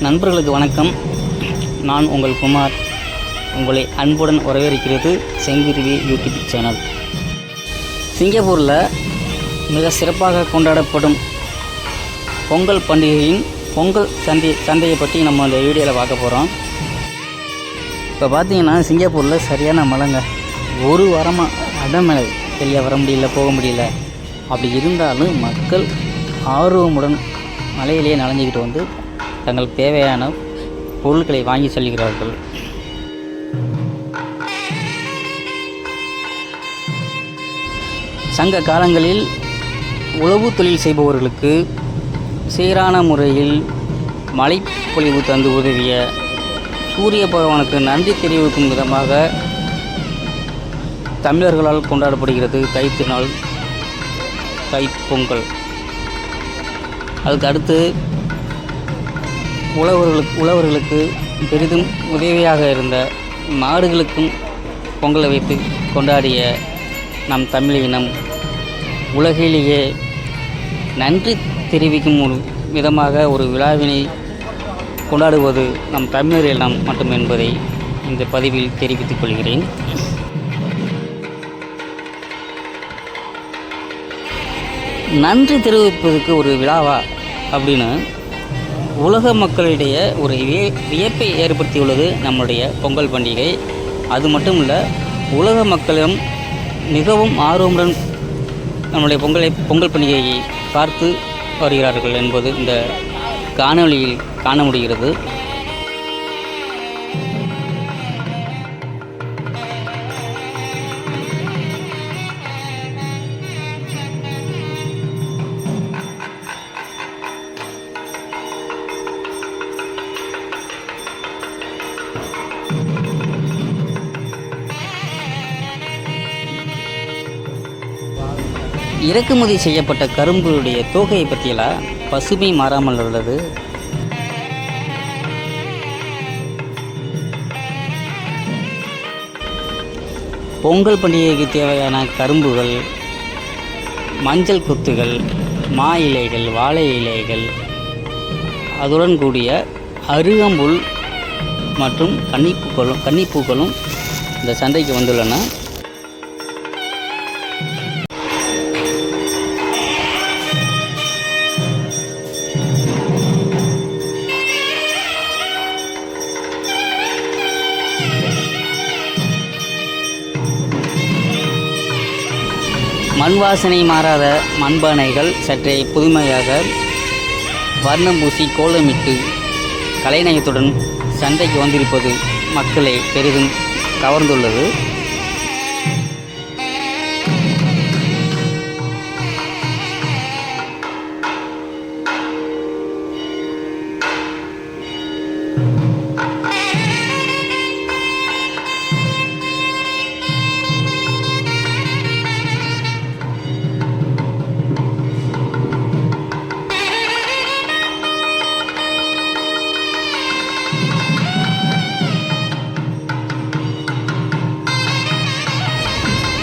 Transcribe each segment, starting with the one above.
நண்பர்களுக்கு வணக்கம். நான் உங்கள் குமார். உங்களை அன்புடன் வரவேற்கிறது செங்குருவி யூடியூப் சேனல். சிங்கப்பூரில் மிக சிறப்பாக கொண்டாடப்படும் பொங்கல் பண்டிகையின் பொங்கல் சந்தையை பற்றி நம்ம இந்த வீடியோவில் பார்க்க போகிறோம். இப்போ பார்த்தீங்கன்னா சிங்கப்பூரில் சரியான மழைங்க. ஒரு வாரமாக அடமழை, வெளியே வர முடியல, போக முடியல. அப்படி இருந்தாலும் மக்கள் ஆர்வமுடன் மலையிலேயே நனைஞ்சிக்கிட்டு வந்து தங்கள் தேவையான பொருட்களை வாங்கி செல்கிறார்கள். சங்க காலங்களில் உழவு தொழில் செய்பவர்களுக்கு சீரான முறையில் மழைப்பொழிவு தந்து உதவிய சூரிய பகவானுக்கு நன்றி தெரிவிக்கும் விதமாக தமிழர்களால் கொண்டாடப்படுகிறது தைத்திருநாள், தைப்பொங்கல். அதுக்கு அடுத்து உழவர்களுக்கு பெரிதும் உதவியாக இருந்த மாடுகளுக்கும் பொங்கலை வைத்து கொண்டாடிய நம் தமிழ் இனம் உலகிலேயே நன்றி தெரிவிக்கும் ஒரு விதமாக ஒரு விழாவினை கொண்டாடுவது நம் தமிழர் இனம் மட்டும் என்பதை இந்த பதிவில் தெரிவித்துக் கொள்கிறேன். நன்றி தெரிவிப்பதற்கு ஒரு விழாவா அப்படின்னு உலக மக்களிடையே ஒரு வியப்பை ஏற்படுத்தியுள்ளது நம்முடைய பொங்கல் பண்டிகை. அது மட்டும் இல்லை, உலக மக்களும் மிகவும் ஆர்வமுடன் நம்முடைய பொங்கல் பண்டிகையை பார்த்து வருகிறார்கள் என்பது இந்த காணொளியில் காண முடிகிறது. இறக்குமதி செய்யப்பட்ட கரும்புடைய தோகையை பற்றியெல்லாம் பசுமை மாறாமல் உள்ளது. பொங்கல் பண்டிகைக்கு தேவையான கரும்புகள், மஞ்சள் கொத்துகள், மா இலைகள், வாழை இலைகள், அதுடன் கூடிய அருகம்புல் மற்றும் கன்னிப்பூக்களும் இந்த சந்தைக்கு வந்துள்ளன. மண் வாசனை மாறாத மண்பானைகள் சற்றே புதுமையாக வர்ணம் பூசி கோலமிட்டு கலைநயத்துடன் சந்தைக்கு வந்திருப்பது மக்களை பெரிதும் கவர்ந்துள்ளது.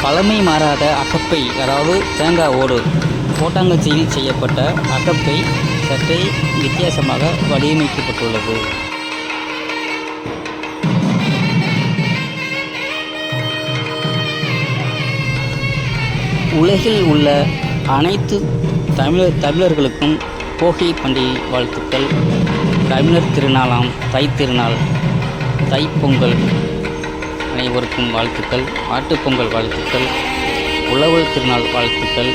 பழமை மாறாத அகப்பை, அதாவது தேங்காய் ஓடு கோட்டாங்கச்சியில் செய்யப்பட்ட அகப்பை சற்றே வித்தியாசமாக வடிவமைக்கப்பட்டுள்ளது. உலகில் உள்ள அனைத்து தமிழர்களுக்கும் போகி பண்டிகை வாழ்த்துக்கள். தமிழர் திருநாளாம் தைத்திருநாள், தைப்பொங்கல் அனைவருக்கும் வாழ்த்துக்கள். மாட்டுப்பொங்கல் வாழ்த்துக்கள், உழவர் திருநாள் வாழ்த்துக்கள்.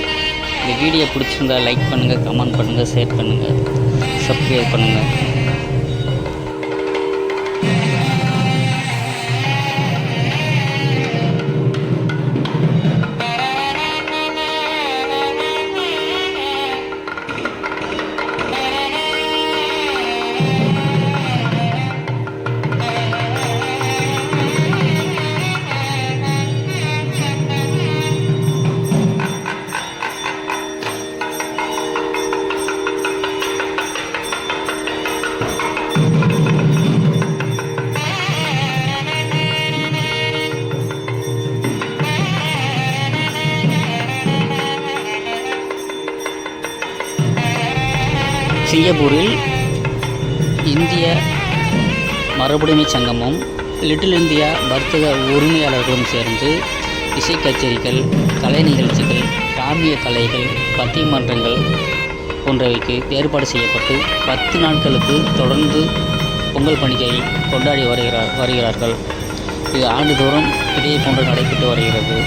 இந்த வீடியோ பிடிச்சிருந்தால் லைக் பண்ணுங்கள், கமெண்ட் பண்ணுங்கள், ஷேர் பண்ணுங்கள், சப்ஸ்கிரைப் பண்ணுங்கள். சிங்கப்பூரில் இந்திய மரபுடைமை சங்கமும் லிட்டில் இந்தியா வர்த்தக உரிமையாளர்களும் சேர்ந்து இசை கச்சேரிகள், கலை நிகழ்ச்சிகள், கிராமிய கலைகள், பட்டிமன்றங்கள் போன்றவைக்கு ஏற்பாடு செய்யப்பட்டு 10 நாட்களுக்கு தொடர்ந்து பொங்கல் பண்டிகையை கொண்டாடி வருகிறார்கள். இது ஆண்டுதோறும் இதே போன்று நடைபெற்று வருகிறது.